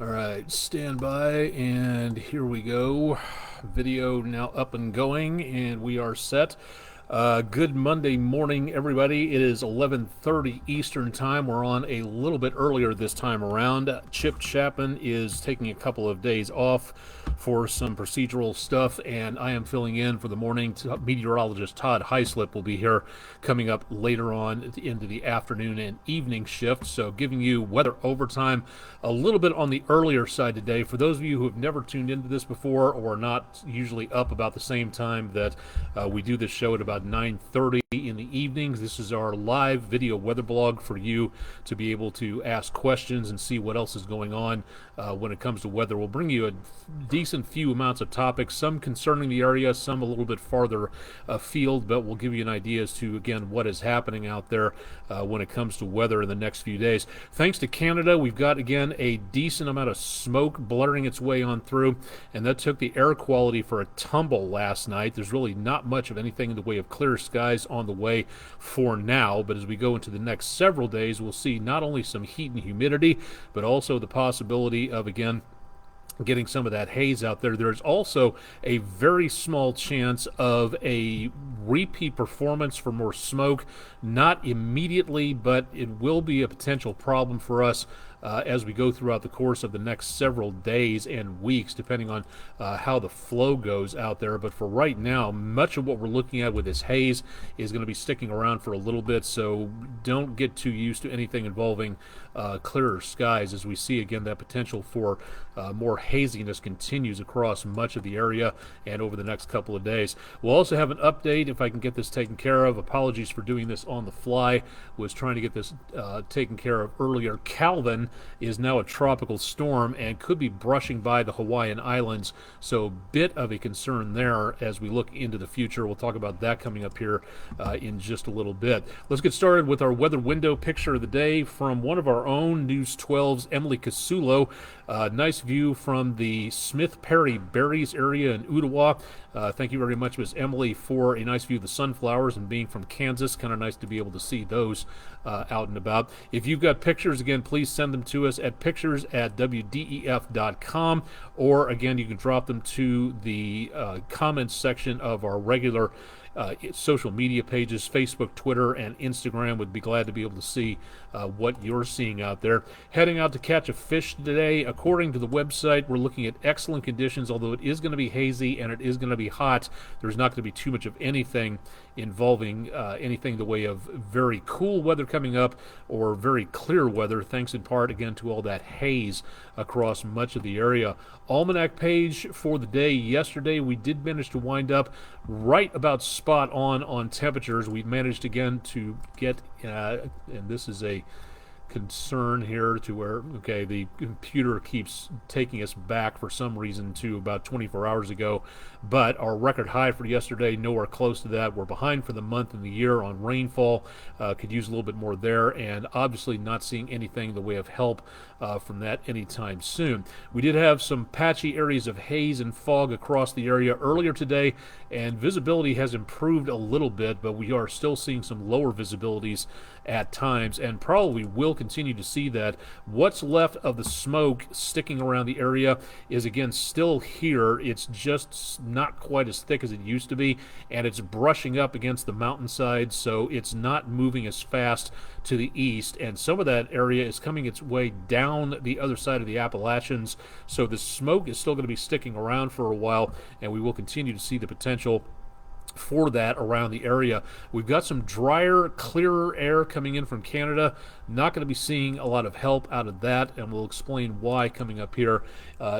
All right, stand by, and here we go. Video now up and going, and we are set. Good Monday morning, everybody. It is 11:30 Eastern Time. We're on a little bit earlier this time around. Chip Chapman is taking a couple of days off for some procedural stuff, and I am filling in for the morning. Meteorologist Todd Heislip will be here coming up later on into the afternoon and evening shift, so giving you weather overtime a little bit on the earlier side today. For those of you who have never tuned into this before or are not usually up about the same time that we do this show at about 9:30 in the evenings. This is our live video weather blog for you to be able to ask questions and see what else is going on when it comes to weather. We'll bring you a decent few amounts of topics, some concerning the area, some a little bit farther afield, but we'll give you an idea as to, again, what is happening out there when it comes to weather in the next few days. Thanks to Canada, we've got, again, a decent amount of smoke blurring its way on through, and that took the air quality for a tumble last night. There's really not much of anything in the way of clear skies on the way for now, but as we go into the next several days, we'll see not only some heat and humidity, but also the possibility of, again, getting some of that haze out there. There's also a very small chance of a repeat performance for more smoke, not immediately, but it will be a potential problem for us as we go throughout the course of the next several days and weeks, depending on how the flow goes out there. But for right now, much of what we're looking at with this haze is going to be sticking around for a little bit, so don't get too used to anything involving clearer skies, as we see, again, that potential for more haziness continues across much of the area and over the next couple of days. We'll also have an update, if I can get this taken care of. Apologies for doing this on the fly. Was trying to get this taken care of earlier. Calvin is now a tropical storm and could be brushing by the Hawaiian Islands, so bit of a concern there as we look into the future. We'll talk about that coming up here in just a little bit. Let's get started with our weather window picture of the day from one of our own, News 12's Emily Casulo. Nice view from the Smith Perry Berries area in Ottawa. Thank you very much, Ms. Emily, for a nice view of the sunflowers, and being from Kansas, kind of nice to be able to see those out and about. If you've got pictures, again, please send them to us at pictures@wdef.com, or again, you can drop them to the comments section of our regular social media pages, Facebook, Twitter, and Instagram. Would be glad to be able to see what you're seeing out there. Heading out to catch a fish today. According to the website, we're looking at excellent conditions, although it is going to be hazy and it is going to be hot. There's not going to be too much of anything involving anything in the way of very cool weather coming up or very clear weather, thanks in part, again, to all that haze across much of the area. Almanac page for the day yesterday, we did manage to wind up right about spot on temperatures. We've managed again to get, and this is a concern here, to where, okay, the computer keeps taking us back for some reason to about 24 hours ago, but our record high for yesterday, nowhere close to that. We're behind for the month and the year on rainfall. Could use a little bit more there, and obviously not seeing anything in the way of help from that anytime soon. We did have some patchy areas of haze and fog across the area earlier today, and visibility has improved a little bit, but we are still seeing some lower visibilities at times, and probably will continue to see that. What's left of the smoke sticking around the area is, again, still here. It's just not quite as thick as it used to be, and it's brushing up against the mountainside, so it's not moving as fast to the east, and some of that area is coming its way down the other side of the Appalachians, so the smoke is still going to be sticking around for a while, and we will continue to see the potential for that around the area. We've got some drier, clearer air coming in from Canada. Not going to be seeing a lot of help out of that, and we'll explain why coming up here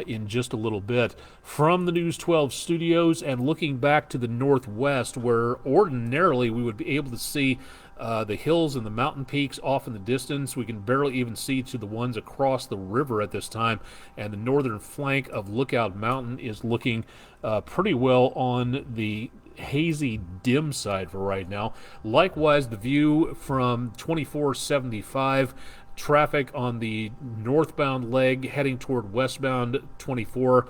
in just a little bit. From the News 12 studios, and looking back to the northwest, where ordinarily we would be able to see the hills and the mountain peaks off in the distance. We can barely even see to the ones across the river at this time, and the northern flank of Lookout Mountain is looking pretty well on the hazy, dim side for right now. Likewise, the view from 2475, traffic on the northbound leg heading toward westbound 24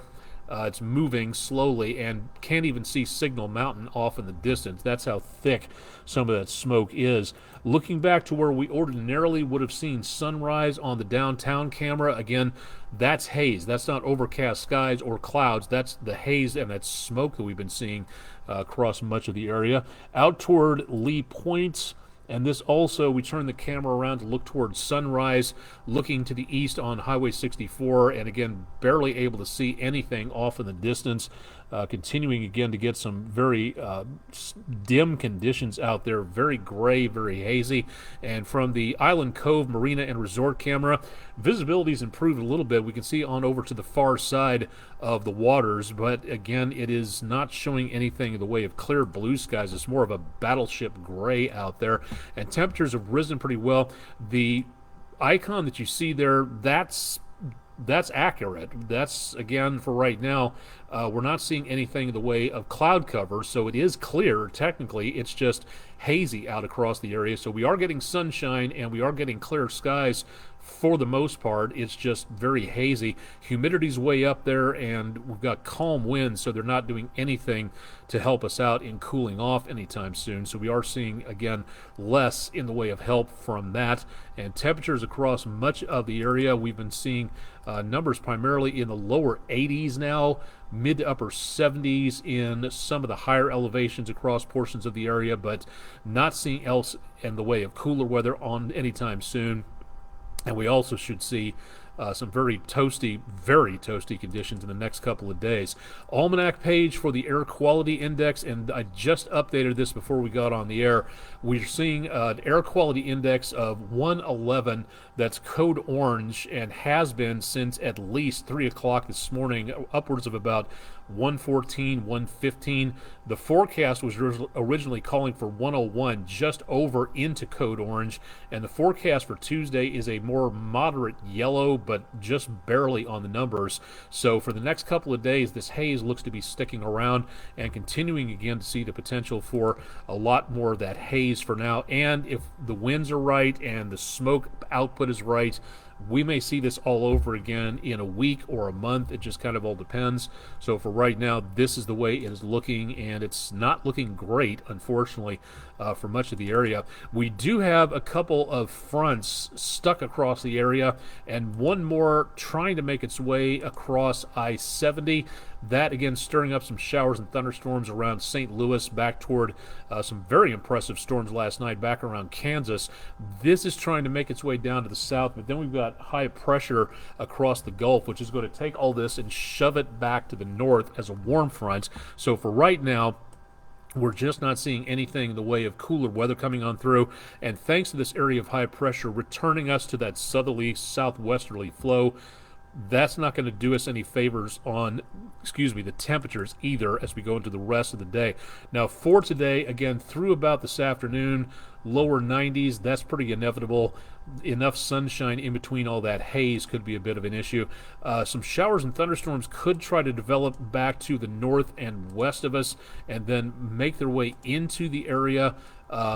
It's moving slowly and can't even see Signal Mountain off in the distance. That's how thick some of that smoke is. Looking back to where we ordinarily would have seen sunrise on the downtown camera, again, that's haze. That's not overcast skies or clouds. That's the haze and that smoke that we've been seeing across much of the area. Out toward Lee Point, and this also, we turn the camera around to look towards sunrise, looking to the east on Highway 64, and again, barely able to see anything off in the distance. Continuing again to get some very dim conditions out there, very gray, very hazy. And from the Island Cove Marina and Resort camera, visibility's improved a little bit. We can see on over to the far side of the waters, but again, it is not showing anything in the way of clear blue skies. It's more of a battleship gray out there, and temperatures have risen pretty well. The icon that you see there, that's accurate. That's, again, for right now, we're not seeing anything in the way of cloud cover, so it is clear. Technically, it's just hazy out across the area. So we are getting sunshine and we are getting clear skies for the most part. It's just very hazy. Humidity's way up there, and we've got calm winds, so they're not doing anything to help us out in cooling off anytime soon. So we are seeing, again, less in the way of help from that. And temperatures across much of the area, we've been seeing numbers primarily in the lower 80s now, mid to upper 70s in some of the higher elevations across portions of the area, but not seeing else in the way of cooler weather on anytime soon. And we also should see some very toasty conditions in the next couple of days. Almanac page for the air quality index, and I just updated this before we got on the air. We're seeing an air quality index of 111. That's code orange and has been since at least 3 o'clock this morning, upwards of about 114, 115. The forecast was originally calling for 101, just over into code orange, and the forecast for Tuesday is a more moderate yellow, but just barely on the numbers. So for the next couple of days, this haze looks to be sticking around and continuing again to see the potential for a lot more of that haze for now. And if the winds are right and the smoke output is right, we may see this all over again in a week or a month. It just kind of all depends. So for right now, this is the way it is looking, and it's not looking great, unfortunately, for much of the area. We do have a couple of fronts stuck across the area, and one more trying to make its way across I-70. That, again, stirring up some showers and thunderstorms around St. Louis, back toward some very impressive storms last night back around Kansas. This is trying to make its way down to the south, but then we've got high pressure across the Gulf, which is going to take all this and shove it back to the north as a warm front. So for right now, we're just not seeing anything in the way of cooler weather coming on through, and thanks to this area of high pressure returning us to that southerly, southwesterly flow, that's not going to do us any favors on, the temperatures either as we go into the rest of the day. Now for today, again, through about this afternoon, lower 90s, that's pretty inevitable. Enough sunshine in between all that haze could be a bit of an issue. Some showers and thunderstorms could try to develop back to the north and west of us and then make their way into the area,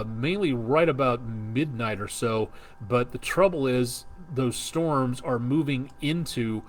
mainly right about midnight or so. But the trouble is, those storms are moving into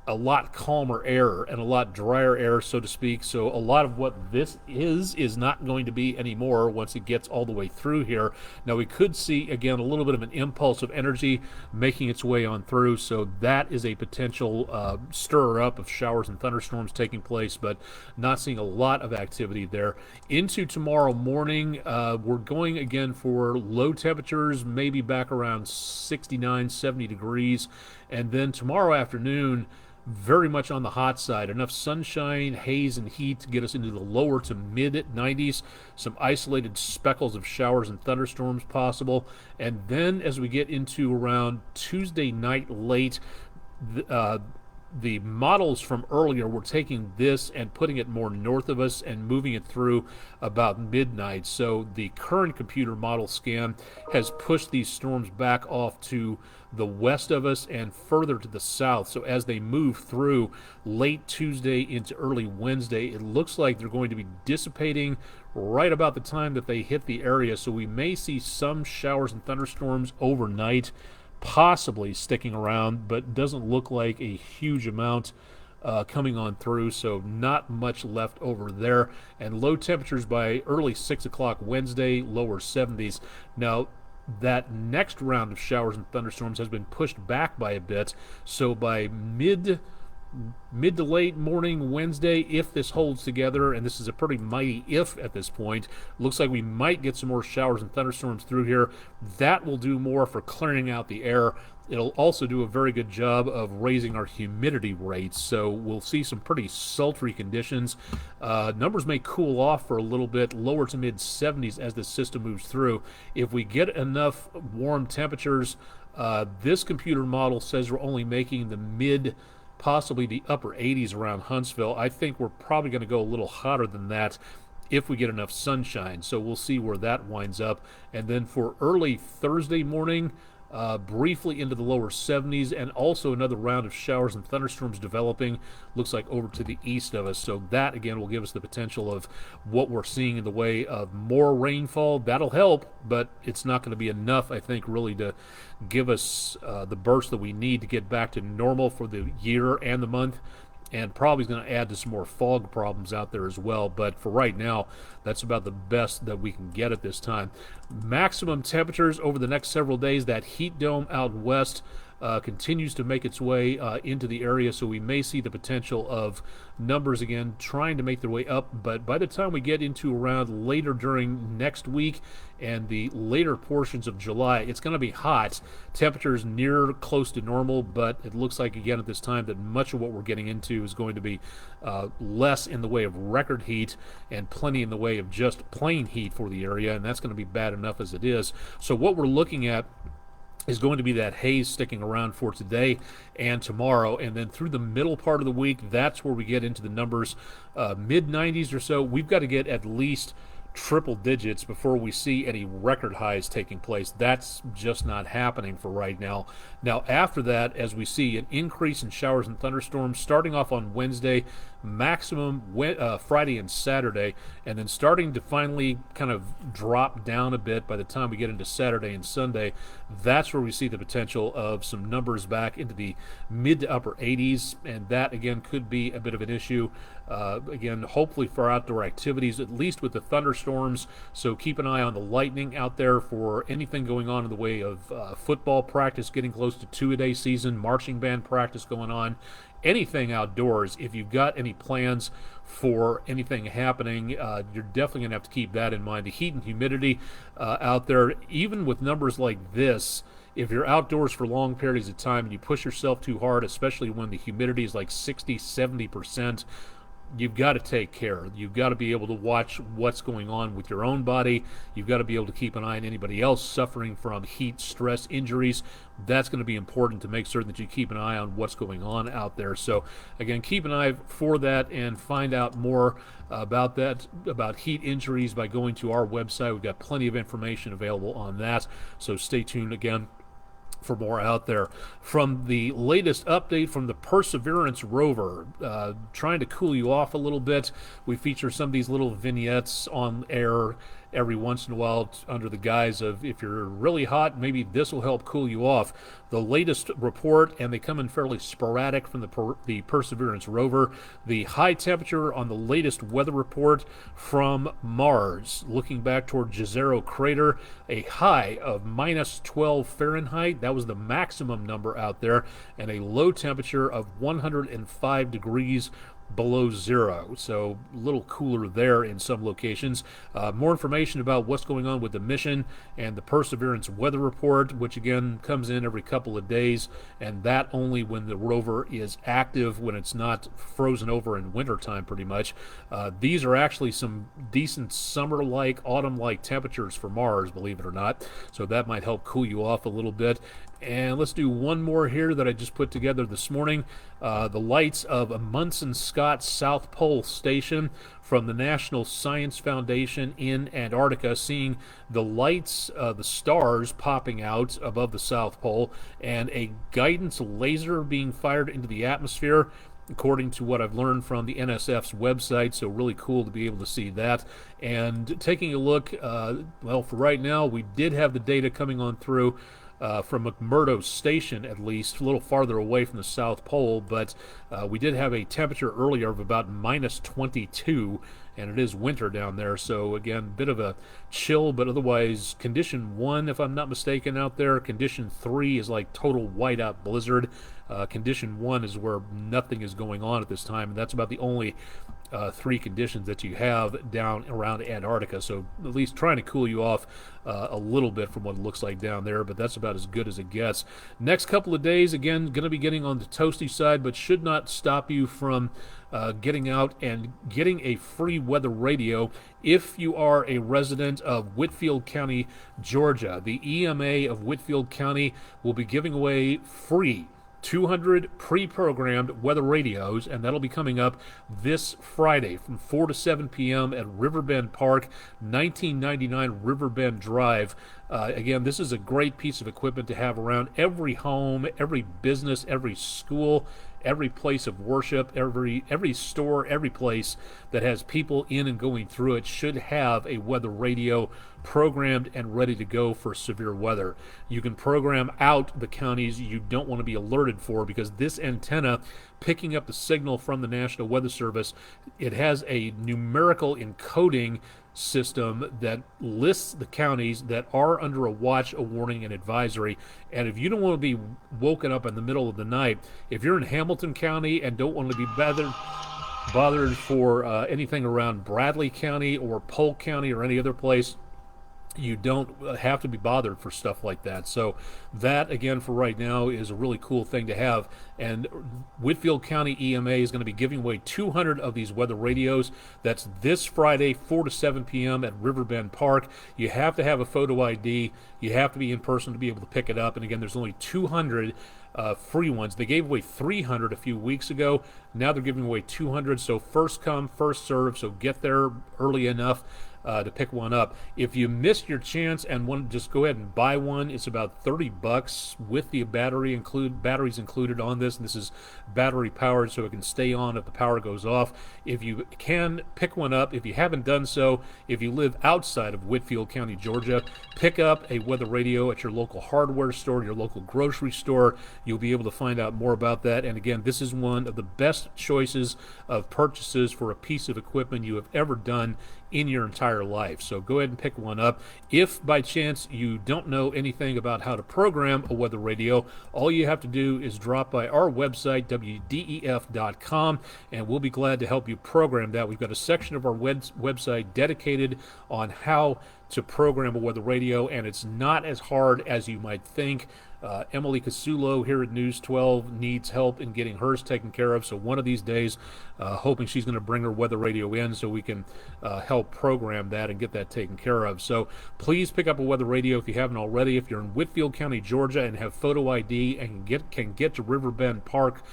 a lot calmer air and a lot drier air, so to speak. So a lot of what this is not going to be anymore once it gets all the way through here. Now we could see, again, a little bit of an impulse of energy making its way on through. So that is a potential stir up of showers and thunderstorms taking place, but not seeing a lot of activity there. Into tomorrow morning, we're going again for low temperatures, maybe back around 69, 70 degrees. And then tomorrow afternoon, very much on the hot side. Enough sunshine, haze, and heat to get us into the lower to mid 90s. Some isolated speckles of showers and thunderstorms possible. And then as we get into around Tuesday night late, the models from earlier were taking this and putting it more north of us and moving it through about midnight. So the current computer model scan has pushed these storms back off to the west of us and further to the south. So as they move through late Tuesday into early Wednesday, it looks like they're going to be dissipating right about the time that they hit the area. So we may see some showers and thunderstorms overnight, possibly sticking around, but doesn't look like a huge amount coming on through, so not much left over there. And low temperatures by early 6 o'clock Wednesday, lower 70s. Now, that next round of showers and thunderstorms has been pushed back by a bit, so by mid to late morning Wednesday, if this holds together, and this is a pretty mighty if at this point, looks like we might get some more showers and thunderstorms through here. That will do more for clearing out the air. It'll also do a very good job of raising our humidity rates, so we'll see some pretty sultry conditions. Numbers may cool off for a little bit, lower to mid 70s as the system moves through. If we get enough warm temperatures, this computer model says we're only making the possibly the upper 80s around Huntsville. I think we're probably going to go a little hotter than that if we get enough sunshine, so we'll see where that winds up. And then for early Thursday morning, briefly into the lower 70s, and also another round of showers and thunderstorms developing, looks like over to the east of us. So that again will give us the potential of what we're seeing in the way of more rainfall. That'll help, but it's not going to be enough, I think, really to give us the burst that we need to get back to normal for the year and the month. And probably is going to add to some more fog problems out there as well. But for right now, that's about the best that we can get at this time. Maximum temperatures over the next several days. That heat dome out west continues to make its way into the area, so we may see the potential of numbers again trying to make their way up. But by the time we get into around later during next week and the later portions of July, it's going to be hot. Temperatures near close to normal, but it looks like again at this time that much of what we're getting into is going to be less in the way of record heat and plenty in the way of just plain heat for the area, and that's going to be bad enough as it is. So what we're looking at is going to be that haze sticking around for today and tomorrow, and then through the middle part of the week, that's where we get into the numbers, mid 90s or so. We've got to get at least triple digits before we see any record highs taking place. That's just not happening for right now. Now after that, as we see an increase in showers and thunderstorms starting off on Wednesday, maximum Friday and Saturday, and then starting to finally kind of drop down a bit by the time we get into Saturday and Sunday, that's where we see the potential of some numbers back into the mid to upper 80s, and that again could be a bit of an issue. Again, hopefully for outdoor activities, at least with the thunderstorms, so keep an eye on the lightning out there for anything going on in the way of football practice getting close to 2-a-day season, marching band practice going on, anything outdoors. If you've got any plans for anything happening, you're definitely going to have to keep that in mind. The heat and humidity out there, even with numbers like this, if you're outdoors for long periods of time and you push yourself too hard, especially when the humidity is like 60-70%, you've got to take care. You've got to be able to watch what's going on with your own body. You've got to be able to keep an eye on anybody else suffering from heat stress injuries. That's going to be important to make certain that you keep an eye on what's going on out there. So again, keep an eye for that and find out more about that, about heat injuries, by going to our website. We've got plenty of information available on that, so stay tuned again for more out there. From the latest update from the Perseverance rover, trying to cool you off a little bit, we feature some of these little vignettes on air every once in a while under the guise of, if you're really hot, maybe this will help cool you off. The latest report, and they come in fairly sporadic from the Perseverance rover, the high temperature on the latest weather report from Mars, looking back toward Jezero crater, a high of -12 Fahrenheit. That was the maximum number out there, and a low temperature of 105 degrees below zero, so a little cooler there in some locations. More information about what's going on with the mission and the Perseverance weather report, which again comes in every couple of days, and that only when the rover is active, when it's not frozen over in wintertime pretty much. These are actually some decent summer-like, autumn-like temperatures for Mars, believe it or not, so that might help cool you off a little bit. And let's do one more here that I just put together this morning. The lights of Amundsen Scott South Pole Station from the National Science Foundation in Antarctica, seeing the lights, the stars popping out above the South Pole, and a guidance laser being fired into the atmosphere, according to what I've learned from the NSF's website. So really cool to be able to see that. And taking a look, well, for right now, we did have the data coming on through from McMurdo Station, at least, a little farther away from the South Pole, but we did have a temperature earlier of about minus 22, and it is winter down there, so again, bit of a chill, but otherwise, condition 1, if I'm not mistaken, out there. Condition 3 is like total whiteout blizzard. Condition 1 is where nothing is going on at this time, and that's about the only 3 conditions that you have down around Antarctica, so at least trying to cool you off a little bit from what it looks like down there, but that's about as good as it gets. Next couple of days, again, going to be getting on the toasty side, but should not stop you from getting out and getting a free weather radio if you are a resident of Whitfield County, Georgia. The EMA of Whitfield County will be giving away free 200 pre-programmed weather radios, and that'll be coming up this Friday from 4 to 7 p.m. at Riverbend Park, 1999 Riverbend Drive. Again, this is a great piece of equipment to have around every home, every business, every school, every place of worship, every store, every place that has people in and going through it should have a weather radio programmed and ready to go for severe weather. You can program out the counties you don't want to be alerted for, because this antenna, picking up the signal from the National Weather Service, it has a numerical encoding system that lists the counties that are under a watch, a warning, and advisory. And if you don't want to be woken up in the middle of the night, if you're in Hamilton County and don't want to be bothered for anything around Bradley County or Polk County or any other place, you don't have to be bothered for stuff like that. So that, again, for right now, is a really cool thing to have. And Whitfield County EMA is going to be giving away 200 of these weather radios. That's this Friday, 4 to 7 p.m. at Riverbend Park. You have to have a photo ID. You have to be in person to be able to pick it up. And again, there's only 200 free ones. They gave away 300 a few weeks ago. Now they're giving away 200. So first come, first serve. So get there early enough to pick one up. If you missed your chance and want to just go ahead and buy one, it's about $30 with the batteries included on this. And this is battery powered, so it can stay on if the power goes off. If you can, pick one up. If you haven't done so, if you live outside of Whitfield County, Georgia, pick up a weather radio at your local hardware store, your local grocery store. You'll be able to find out more about that. And again, this is one of the best choices of purchases for a piece of equipment you have ever done in your entire life. So go ahead and pick one up. If by chance you don't know anything about how to program a weather radio, all you have to do is drop by our website, wdef.com, and we'll be glad to help you program that. We've got a section of our website dedicated on how to program a weather radio, and it's not as hard as you might think. Emily Casulo here at News 12 needs help in getting hers taken care of, so one of these days, hoping she's going to bring her weather radio in so we can help program that and get that taken care of. So please pick up a weather radio if you haven't already. If you're in Whitfield County, Georgia, and have photo ID and can get to Riverbend Park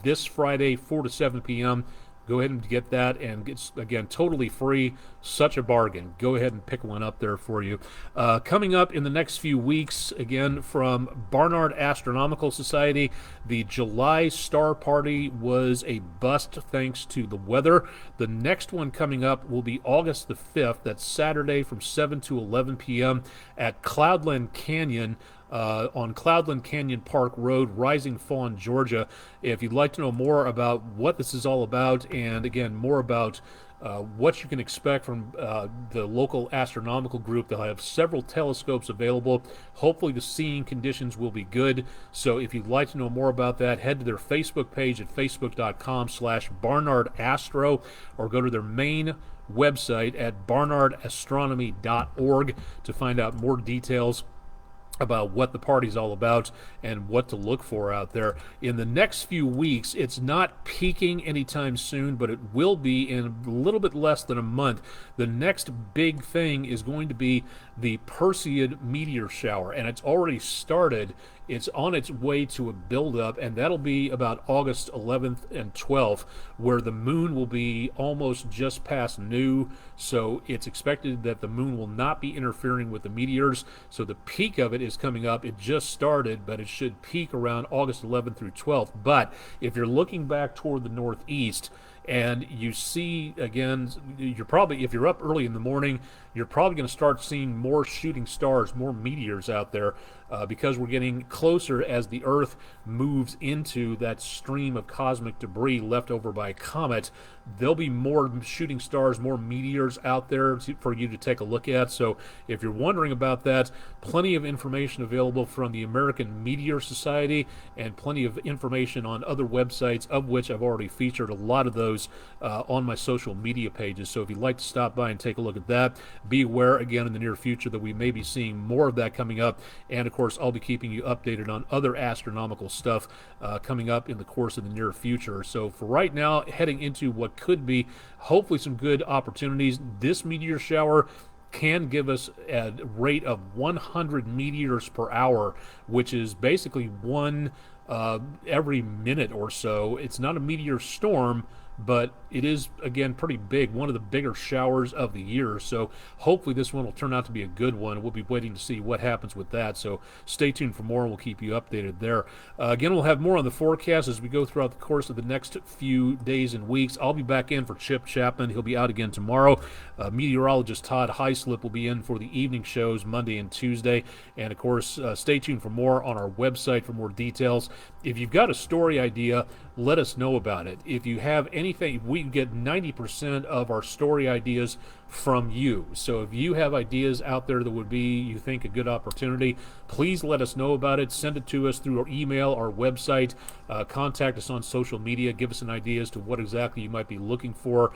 this Friday, 4 to 7 p.m., go ahead and get that, and it's, again, totally free. Such a bargain. Go ahead and pick one up there for you. Coming up in the next few weeks, again, from Barnard Astronomical Society, the July Star Party was a bust thanks to the weather. The next one coming up will be August the 5th. That's Saturday from 7 to 11 p.m. at Cloudland Canyon, on Cloudland Canyon Park Road, Rising Fawn, Georgia. If you'd like to know more about what this is all about, and again, more about what you can expect from the local astronomical group, they'll have several telescopes available. Hopefully the seeing conditions will be good. So if you'd like to know more about that, head to their Facebook page at facebook.com/BarnardAstro, or go to their main website at barnardastronomy.org to find out more details about what the party's all about and what to look for out there. In the next few weeks, it's not peaking anytime soon, but it will be in a little bit less than a month. The next big thing is going to be the Perseid meteor shower, and it's already started. It's on its way to a buildup, and that'll be about August 11th and 12th, where the moon will be almost just past new, so it's expected that the moon will not be interfering with the meteors. So the peak of it is coming up. It just started, but it should peak around August 11th through 12th. But if you're looking back toward the northeast, and you see, again, you're probably, if you're up early in the morning, you're probably going to start seeing more shooting stars, more meteors out there. because we're getting closer as the Earth moves into that stream of cosmic debris left over by a comet. There'll be more shooting stars, more meteors out there for you to take a look at. So if you're wondering about that, plenty of information available from the American Meteor Society and plenty of information on other websites, of which I've already featured a lot of those on my social media pages. So if you'd like to stop by and take a look at that, be aware again in the near future that we may be seeing more of that coming up. And of course, I'll be keeping you updated on other astronomical stuff coming up in the course of the near future. So for right now, heading into what could be hopefully some good opportunities, this meteor shower can give us a rate of 100 meteors per hour, which is basically one every minute or so. It's not a meteor storm, but it is, again, pretty big, one of the bigger showers of the year. So hopefully this one will turn out to be a good one. We'll be waiting to see what happens with that. So stay tuned for more, and we'll keep you updated there. Again, we'll have more on the forecast as we go throughout the course of the next few days and weeks. I'll be back in for Chip Chapman. He'll be out again tomorrow. Meteorologist Todd Heislip will be in for the evening shows Monday and Tuesday. And, of course, stay tuned for more on our website for more details. If you've got a story idea, let us know about it. If you have anything, we get 90% of our story ideas from you. So if you have ideas out there that would be, you think, a good opportunity, please let us know about it. Send it to us through our email, our website, contact us on social media. Give us an idea as to what exactly you might be looking for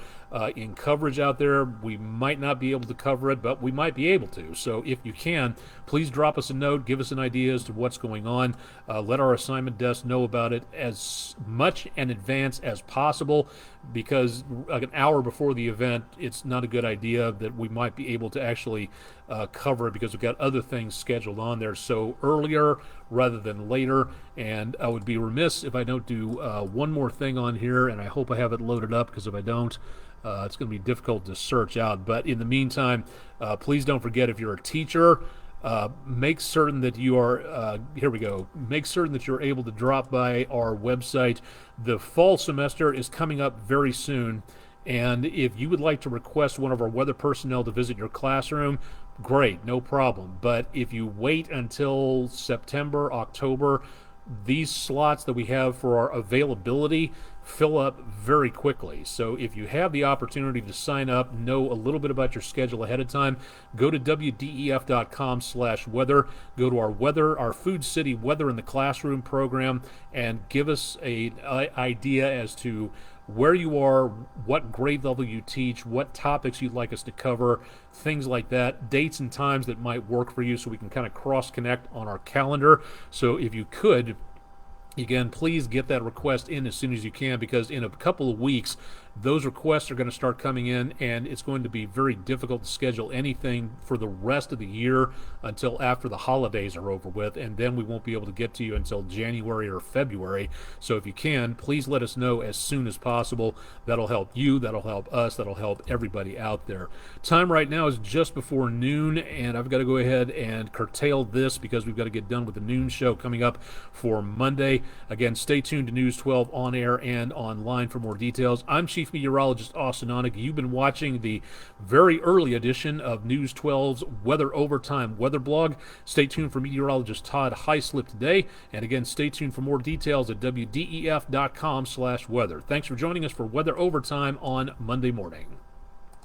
in coverage out there. We might not be able to cover it, but we might be able to. So if you can, please drop us a note. Give us an idea as to what's going on. Let our assignment desk know about it as much in advance as possible, because like an hour before the event, it's not a good idea that we might be able to actually cover it, because we've got other things scheduled on there. So earlier rather than later. And I would be remiss if I don't do one more thing on here, and I hope I have it loaded up, because if I don't, it's going to be difficult to search out. But in the meantime, please don't forget, if you're a teacher, make certain that you are, here we go, make certain that you're able to drop by our website. The fall semester is coming up very soon, and if you would like to request one of our weather personnel to visit your classroom, great, no problem. But if you wait until September, October, these slots that we have for our availability fill up very quickly. So if you have the opportunity to sign up, know a little bit about your schedule ahead of time, go to wdef.com/weather, go to our Food City Weather in the Classroom program, and give us an idea as to where you are, what grade level you teach, what topics you'd like us to cover, things like that, dates and times that might work for you, so we can kind of cross-connect on our calendar. So if you could, again, please get that request in as soon as you can, because in a couple of weeks, those requests are going to start coming in, and it's going to be very difficult to schedule anything for the rest of the year until after the holidays are over with, and then we won't be able to get to you until January or February. So if you can, please let us know as soon as possible. That'll help you, that'll help us, that'll help everybody out there. Time right now is just before noon, and I've got to go ahead and curtail this because we've got to get done with the noon show coming up for Monday. Again, stay tuned to News 12 on air and online for more details. I'm Chief Meteorologist Austin Onig. You've been watching the very early edition of News 12's Weather Overtime Weather Blog. Stay tuned for meteorologist Todd Heislip today. And again, stay tuned for more details at wdef.com/weather. Thanks for joining us for Weather Overtime on Monday morning.